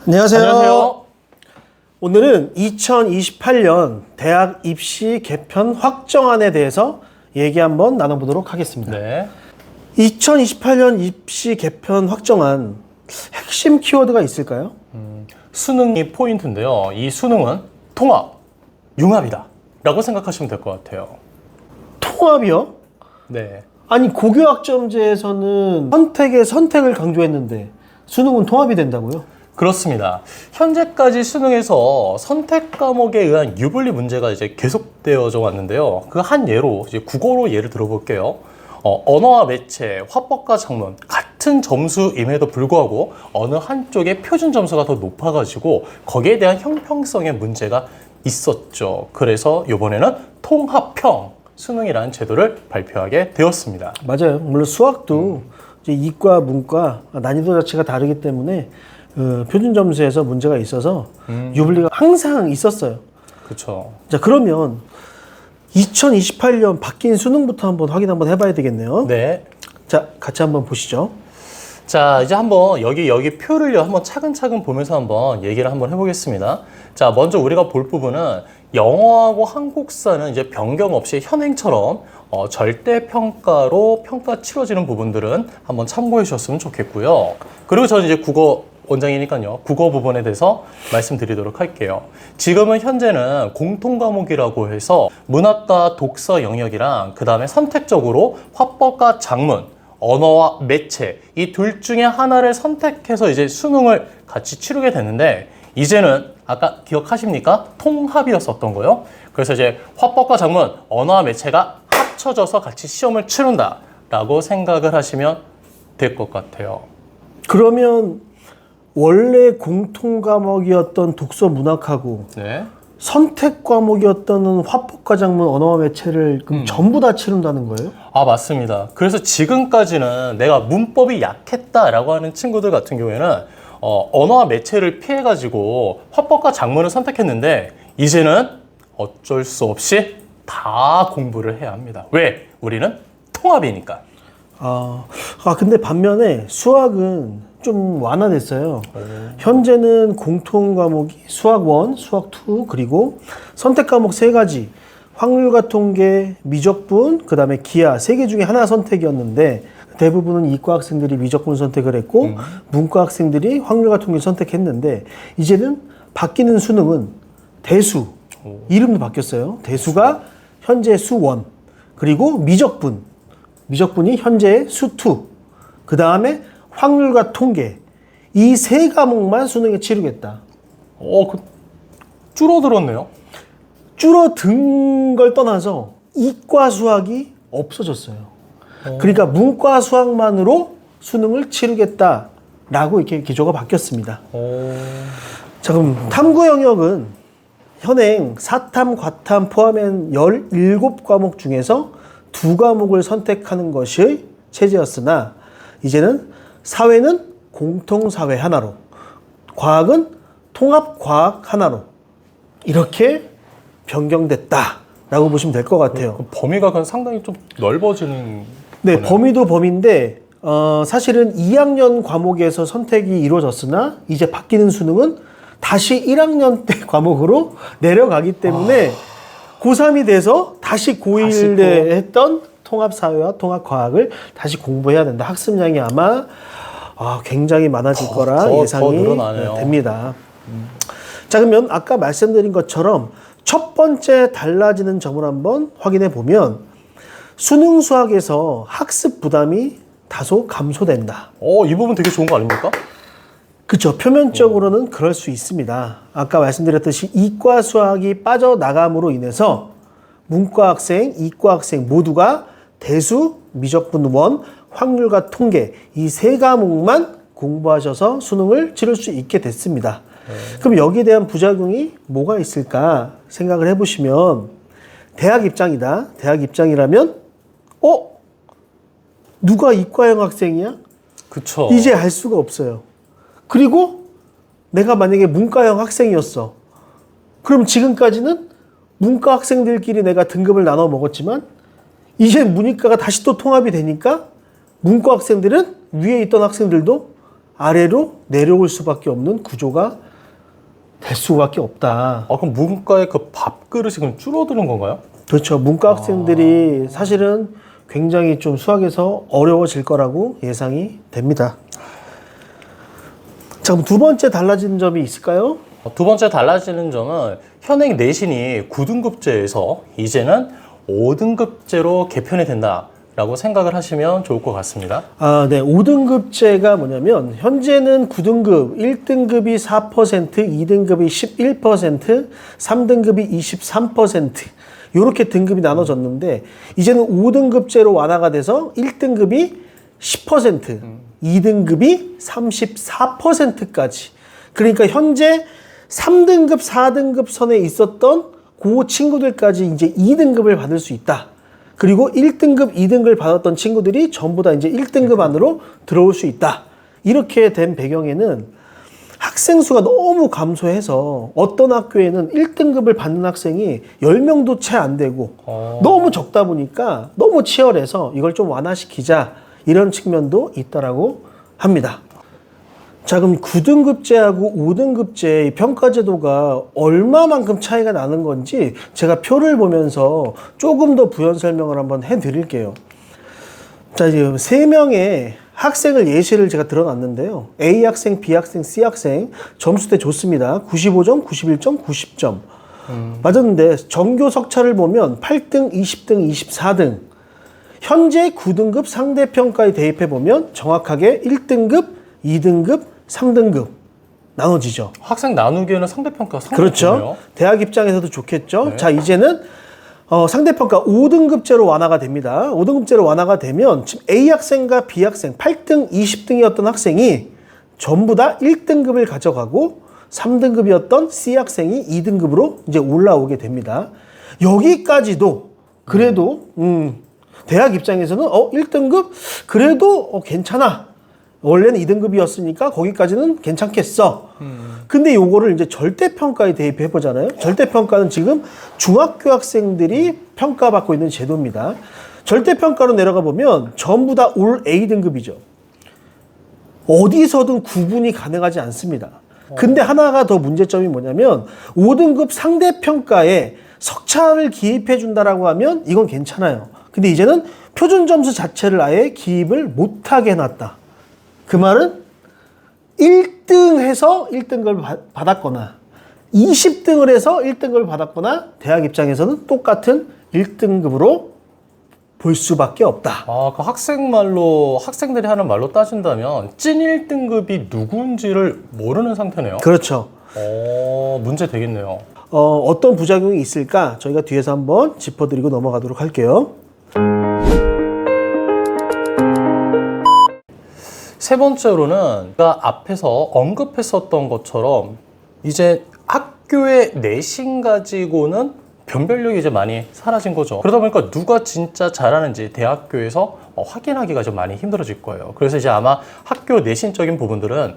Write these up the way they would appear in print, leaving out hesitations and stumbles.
안녕하세요. 안녕하세요. 오늘은 2028년 대학 입시 개편 확정안에 대해서 얘기 한번 나눠보도록 하겠습니다. 네. 2028년 입시 개편 확정안 핵심 키워드가 있을까요? 수능이 포인트인데요. 이 수능은 통합, 융합이다 라고 생각하시면 될 것 같아요. 통합이요? 네. 아니 고교학점제에서는 선택의 선택을 강조했는데 수능은 통합이 된다고요? 그렇습니다. 현재까지 수능에서 선택 과목에 의한 유불리 문제가 이제 계속되어져 왔는데요. 그 한 예로 이제 국어로 예를 들어볼게요. 언어와 매체, 화법과 작문 같은 점수임에도 불구하고 어느 한쪽의 표준 점수가 더 높아가지고 거기에 대한 형평성의 문제가 있었죠. 그래서 이번에는 통합형 수능이라는 제도를 발표하게 되었습니다. 맞아요. 물론 수학도 이제 이과, 문과 난이도 자체가 다르기 때문에 표준 점수에서 문제가 있어서 유불리가 항상 있었어요. 그렇죠. 자, 그러면 2028년 바뀐 수능부터 한번 확인 한번 해봐야 되겠네요. 네. 자, 같이 한번 보시죠. 자, 이제 한번 여기 표를 한번 차근차근 보면서 한번 얘기를 한번 해보겠습니다. 자, 먼저 우리가 볼 부분은 영어하고 한국사는 이제 변경 없이 현행처럼 절대평가로 평가 치러지는 부분들은 한번 참고해 주셨으면 좋겠고요. 그리고 저는 이제 국어 원장이니까요. 국어 부분에 대해서 말씀드리도록 할게요. 지금은 현재는 공통과목이라고 해서 문학과 독서 영역이랑 그 다음에 선택적으로 화법과 작문, 언어와 매체 이 둘 중에 하나를 선택해서 이제 수능을 같이 치르게 되는데 이제는 아까 기억하십니까? 통합이었었던 거요. 그래서 이제 화법과 작문, 언어와 매체가 합쳐져서 같이 시험을 치른다라고 생각을 하시면 될 것 같아요. 그러면 원래 공통 과목이었던 독서 문학하고 네. 선택 과목이었던 화법과 작문, 언어와 매체를 그럼 전부 다 치른다는 거예요? 아, 맞습니다. 그래서 지금까지는 내가 문법이 약했다라고 하는 친구들 같은 경우에는 언어와 매체를 피해가지고 화법과 작문을 선택했는데 이제는 어쩔 수 없이 다 공부를 해야 합니다. 왜? 우리는 통합이니까. 근데 반면에 수학은 좀 완화됐어요. 현재는 공통 과목이 수학 1, 수학 2, 그리고 선택 과목 3가지. 확률과 통계, 미적분, 그 다음에 기하 3개 중에 하나 선택이었는데 대부분은 이과 학생들이 미적분 선택을 했고 문과 학생들이 확률과 통계 선택했는데 이제는 바뀌는 수능은 대수, 이름도 바뀌었어요. 대수가 현재 수 1, 그리고 미적분이 현재 수 2, 그 다음에 확률과 통계 이 3과목만 수능에 치르겠다. 줄어들었네요. 줄어든 걸 떠나서 이과 수학이 없어졌어요. 그러니까 문과 수학만으로 수능을 치르겠다라고 이렇게 기조가 바뀌었습니다. 자, 그럼 탐구 영역은 현행 사탐, 과탐 포함한 17과목 중에서 2과목을 선택하는 것이 체제였으나 이제는 사회는 공통사회 하나로, 과학은 통합과학 하나로 이렇게 변경됐다라고 보시면 될 것 같아요. 범위가 그냥 상당히 좀 넓어지는 네, 거네요. 범위도 범위인데 사실은 2학년 과목에서 선택이 이루어졌으나 이제 바뀌는 수능은 다시 1학년 때 과목으로 내려가기 때문에 고3이 돼서 다시 고1 때 했던 통합사회와 통합과학을 다시 공부해야 된다. 학습량이 아마 굉장히 많아질 거라 예상이 됩니다. 자, 그러면 아까 말씀드린 것처럼 첫 번째 달라지는 점을 한번 확인해 보면 수능 수학에서 학습 부담이 다소 감소된다. 이 부분 되게 좋은 거 아닙니까? 그렇죠. 표면적으로는 그럴 수 있습니다. 아까 말씀드렸듯이 이과 수학이 빠져나감으로 인해서 문과 학생, 이과 학생 모두가 대수, 미적분 1, 확률과 통계 이 3과목만 공부하셔서 수능을 치를 수 있게 됐습니다. 그럼 여기에 대한 부작용이 뭐가 있을까 생각을 해보시면 대학 입장이다. 대학 입장이라면 누가 이과형 학생이야? 그쵸. 이제 알 수가 없어요. 그리고 내가 만약에 문과형 학생이었어. 그럼 지금까지는 문과 학생들끼리 내가 등급을 나눠 먹었지만 이제 문이과가 다시 또 통합이 되니까 문과 학생들은 위에 있던 학생들도 아래로 내려올 수밖에 없는 구조가 될 수밖에 없다. 그럼 문과의 그 밥그릇이 그럼 줄어드는 건가요? 그렇죠. 문과 학생들이 사실은 굉장히 좀 수학에서 어려워질 거라고 예상이 됩니다. 자, 그럼 두 번째 달라지는 점이 있을까요? 두 번째 달라지는 점은 현행 내신이 9등급제에서 이제는 5등급제로 개편이 된다라고 생각을 하시면 좋을 것 같습니다. 네. 5등급제가 뭐냐면 현재는 9등급, 1등급이 4%, 2등급이 11%, 3등급이 23% 이렇게 등급이 나눠졌는데 이제는 5등급제로 완화가 돼서 1등급이 10%, 2등급이 34%까지. 그러니까 현재 3등급, 4등급 선에 있었던 그 친구들까지 이제 2등급을 받을 수 있다. 그리고 1등급, 2등급을 받았던 친구들이 전부 다 이제 1등급 안으로 들어올 수 있다. 이렇게 된 배경에는 학생 수가 너무 감소해서 어떤 학교에는 1등급을 받는 학생이 10명도 채 안 되고 너무 적다 보니까 너무 치열해서 이걸 좀 완화시키자 이런 측면도 있다라고 합니다. 자, 그럼 9등급제하고 5등급제 평가제도가 얼마만큼 차이가 나는 건지 제가 표를 보면서 조금 더 부연 설명을 한번 해드릴게요. 자, 이제 3명의 학생을 예시를 제가 들어놨는데요. A 학생, B 학생, C 학생 점수대 좋습니다. 95점, 91점, 90점. 맞았는데 전교 석차를 보면 8등, 20등, 24등. 현재 9등급 상대평가에 대입해 보면 정확하게 1등급, 2등급, 3등급 나눠지죠. 학생 나누기에는 상대평가 상당히 그렇죠. 좋네요. 대학 입장에서도 좋겠죠. 네. 자, 이제는 상대평가 5등급제로 완화가 됩니다. 5등급제로 완화가 되면 지금 A 학생과 B 학생 8등, 20등이었던 학생이 전부 다 1등급을 가져가고 3등급이었던 C 학생이 2등급으로 이제 올라오게 됩니다. 여기까지도 그래도 대학 입장에서는 1등급 그래도 괜찮아. 원래는 2등급이었으니까 거기까지는 괜찮겠어. 근데 요거를 이제 절대평가에 대입해 보잖아요. 절대평가는 지금 중학교 학생들이 평가받고 있는 제도입니다. 절대평가로 내려가 보면 전부 다 올 A등급이죠. 어디서든 구분이 가능하지 않습니다. 근데 하나가 더 문제점이 뭐냐면 5등급 상대평가에 석차를 기입해 준다라고 하면 이건 괜찮아요. 근데 이제는 표준 점수 자체를 아예 기입을 못하게 해놨다. 그 말은 1등 해서 1등급을 받았거나 20등을 해서 1등급을 받았거나 대학 입장에서는 똑같은 1등급으로 볼 수밖에 없다. 그 학생들이 하는 말로 따진다면 찐 1등급이 누군지를 모르는 상태네요. 그렇죠. 문제 되겠네요. 어떤 부작용이 있을까? 저희가 뒤에서 한번 짚어드리고 넘어가도록 할게요. 세 번째로는 제가 앞에서 언급했었던 것처럼 이제 학교의 내신 가지고는 변별력이 이제 많이 사라진 거죠. 그러다 보니까 누가 진짜 잘하는지 대학교에서 확인하기가 좀 많이 힘들어질 거예요. 그래서 이제 아마 학교 내신적인 부분들은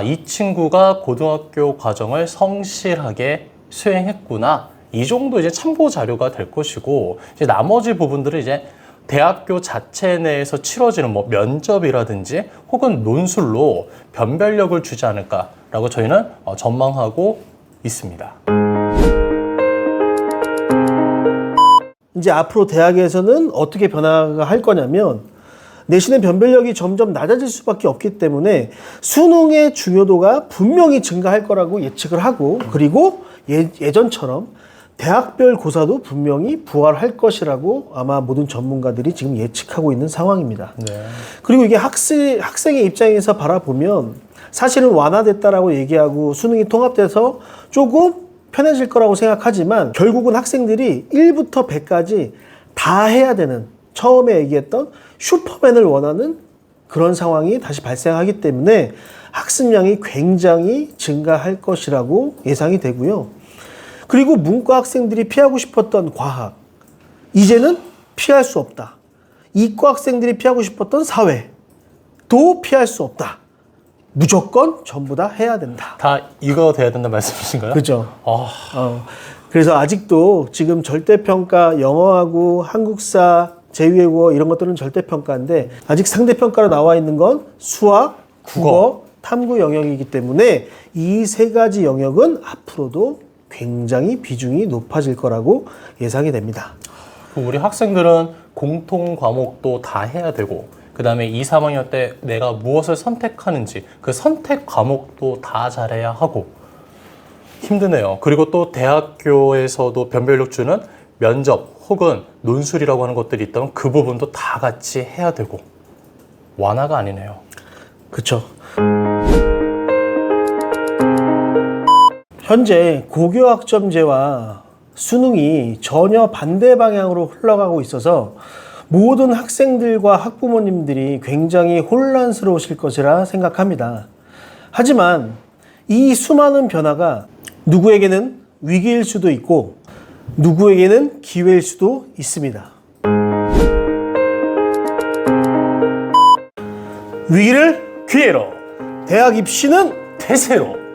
이 친구가 고등학교 과정을 성실하게 수행했구나. 이 정도 이제 참고 자료가 될 것이고 이제 나머지 부분들은 이제 대학교 자체 내에서 치러지는 면접이라든지 혹은 논술로 변별력을 주지 않을까라고 저희는 전망하고 있습니다. 이제 앞으로 대학에서는 어떻게 변화가 할 거냐면 내신의 변별력이 점점 낮아질 수밖에 없기 때문에 수능의 중요도가 분명히 증가할 거라고 예측을 하고 그리고 예전처럼 대학별 고사도 분명히 부활할 것이라고 아마 모든 전문가들이 지금 예측하고 있는 상황입니다. 네. 그리고 이게 학생의 입장에서 바라보면 사실은 완화됐다라고 얘기하고 수능이 통합돼서 조금 편해질 거라고 생각하지만 결국은 학생들이 1부터 100까지 다 해야 되는 처음에 얘기했던 슈퍼맨을 원하는 그런 상황이 다시 발생하기 때문에 학습량이 굉장히 증가할 것이라고 예상이 되고요. 그리고 문과 학생들이 피하고 싶었던 과학, 이제는 피할 수 없다. 이과 학생들이 피하고 싶었던 사회도 피할 수 없다. 무조건 전부 다 해야 된다. 다 이거 돼야 된다는 말씀이신가요? 그렇죠. 그래서 아직도 지금 절대평가 영어하고 한국사, 제2외국어 이런 것들은 절대평가인데 아직 상대평가로 나와 있는 건 수학, 국어, 탐구 영역이기 때문에 이 세 가지 영역은 앞으로도 굉장히 비중이 높아질 거라고 예상이 됩니다. 우리 학생들은 공통 과목도 다 해야 되고 그 다음에 2, 3학년 때 내가 무엇을 선택하는지 그 선택 과목도 다 잘해야 하고 힘드네요. 그리고 또 대학교에서도 변별력 주는 면접 혹은 논술이라고 하는 것들이 있다면 그 부분도 다 같이 해야 되고 완화가 아니네요. 그렇죠. 현재 고교학점제와 수능이 전혀 반대 방향으로 흘러가고 있어서 모든 학생들과 학부모님들이 굉장히 혼란스러우실 것이라 생각합니다. 하지만 이 수많은 변화가 누구에게는 위기일 수도 있고 누구에게는 기회일 수도 있습니다. 위기를 기회로 대학 입시는 대세로